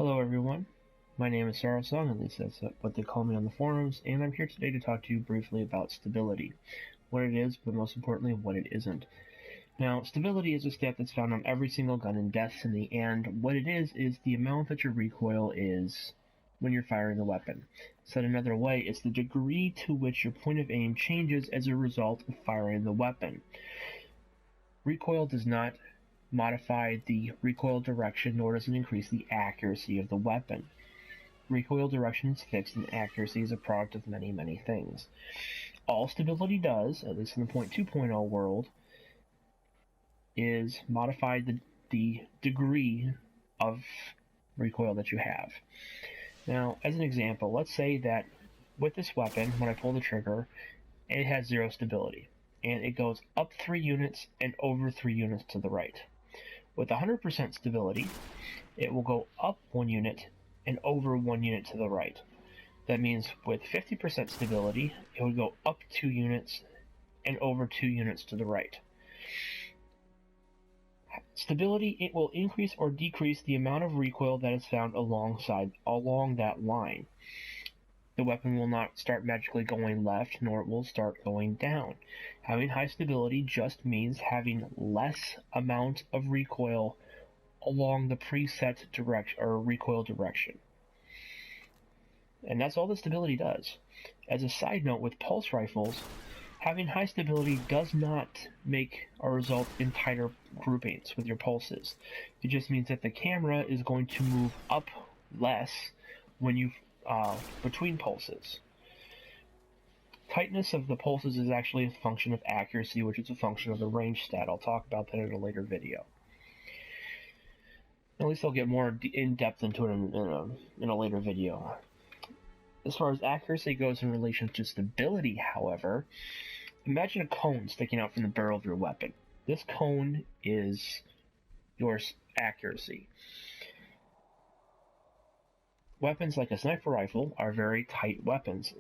Hello everyone, my name is Sarah Song, at least that's what they call me on the forums, and I'm here today to talk to you briefly about stability. What it is, but most importantly, what it isn't. Now, stability is a stat that's found on every single gun in Destiny, and what it is the amount that your recoil is when you're firing the weapon. Said another way, it's the degree to which your point of aim changes as a result of firing the weapon. Recoil does not modify the recoil direction, nor does it increase the accuracy of the weapon. Recoil direction is fixed, and accuracy is a product of many, many things. All stability does, at least in the 2.0 world, is modify the degree of recoil that you have. Now, as an example, let's say that with this weapon, when I pull the trigger, it has 0 stability, and it goes up 3 units and over 3 units to the right. With 100% stability, it will go up 1 unit and over 1 unit to the right. That means with 50% stability, it would go up 2 units and over 2 units to the right. Stability, it will increase or decrease the amount of recoil that is found along that line. The weapon will not start magically going left, nor it will start going down. Having high stability just means having less amount of recoil along the preset direction or recoil direction. And that's all the stability does. As a side note, with pulse rifles, having high stability does not make or result in tighter groupings with your pulses. It just means that the camera is going to move up less when you between pulses. Tightness of the pulses is actually a function of accuracy, which is a function of the range stat. I'll talk about that in a later video. At least I'll get more in depth into it in a later video. As far as accuracy goes in relation to stability, however, imagine a cone sticking out from the barrel of your weapon. This cone is your accuracy. Weapons like a sniper rifle are very tight weapons.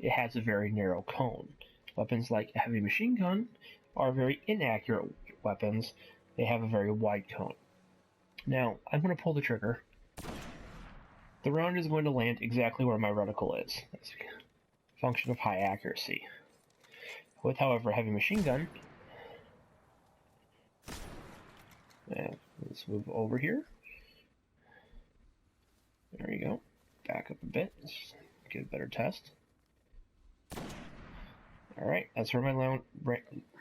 It has a very narrow cone. Weapons like a heavy machine gun are very inaccurate weapons. They have a very wide cone. Now, I'm going to pull the trigger. The round is going to land exactly where my reticle is. That's a function of high accuracy. With, however, a heavy machine gun, let's move over here. There you go. Back up a bit. Let's get a better test. Alright, that's where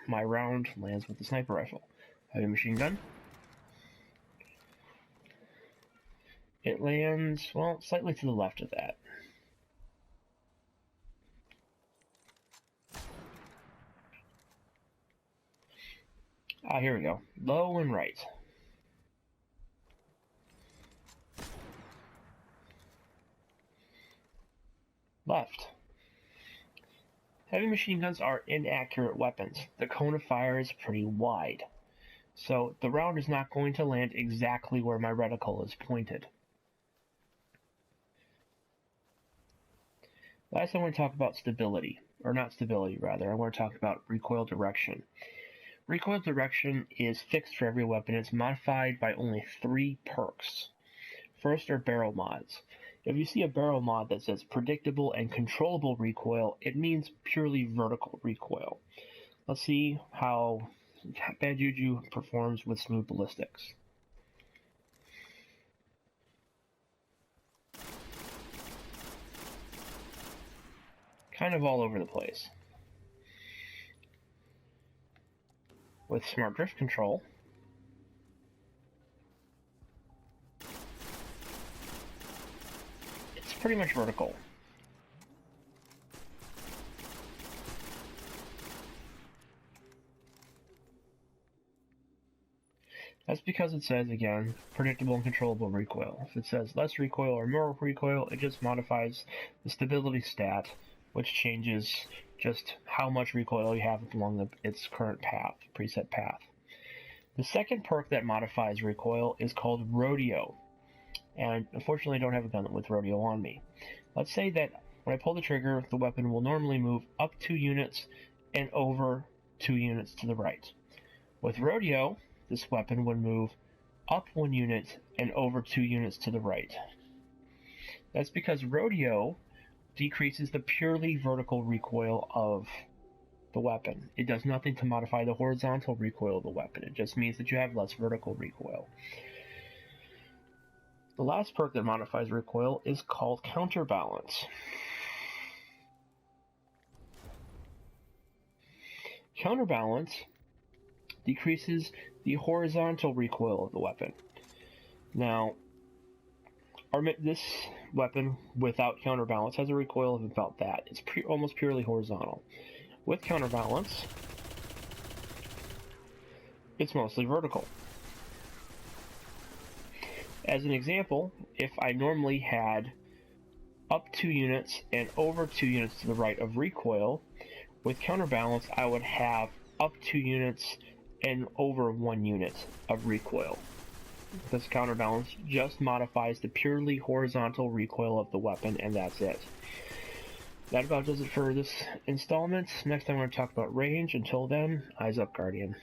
my round lands with the sniper rifle. Heavy machine gun. It lands, well, slightly to the left of that. Here we go. Low and right. Left. Heavy machine guns are inaccurate weapons. The cone of fire is pretty wide. So the round is not going to land exactly where my reticle is pointed. Last I want to talk about stability. Or not stability, rather. I want to talk about recoil direction. Recoil direction is fixed for every weapon. It's modified by only 3 perks. First are barrel mods. If you see a barrel mod that says predictable and controllable recoil, it means purely vertical recoil. Let's see how Bad Juju performs with smooth ballistics. Kind of all over the place. With smart drift control, it's pretty much vertical. That's because it says, again, predictable and controllable recoil. If it says less recoil or more recoil, it just modifies the stability stat, which changes just how much recoil you have along its current path, preset path. The second perk that modifies recoil is called Rodeo. And unfortunately I don't have a gun with Rodeo on me. Let's say that when I pull the trigger, the weapon will normally move up 2 units and over 2 units to the right. With Rodeo, this weapon would move up 1 unit and over 2 units to the right. That's because rodeo decreases the purely vertical recoil of the weapon. It does nothing to modify the horizontal recoil of the weapon. It just means that you have less vertical recoil. The last perk that modifies recoil is called counterbalance. Counterbalance decreases the horizontal recoil of the weapon. Now, this weapon without counterbalance has a recoil of about that. It's almost purely horizontal. With counterbalance, it's mostly vertical. As an example, if I normally had up 2 units and over 2 units to the right of recoil, with counterbalance I would have up 2 units and over 1 unit of recoil. This counterbalance just modifies the purely horizontal recoil of the weapon, and that's it. That about does it for this installment. Next time we're going to talk about range. Until then, eyes up, Guardian.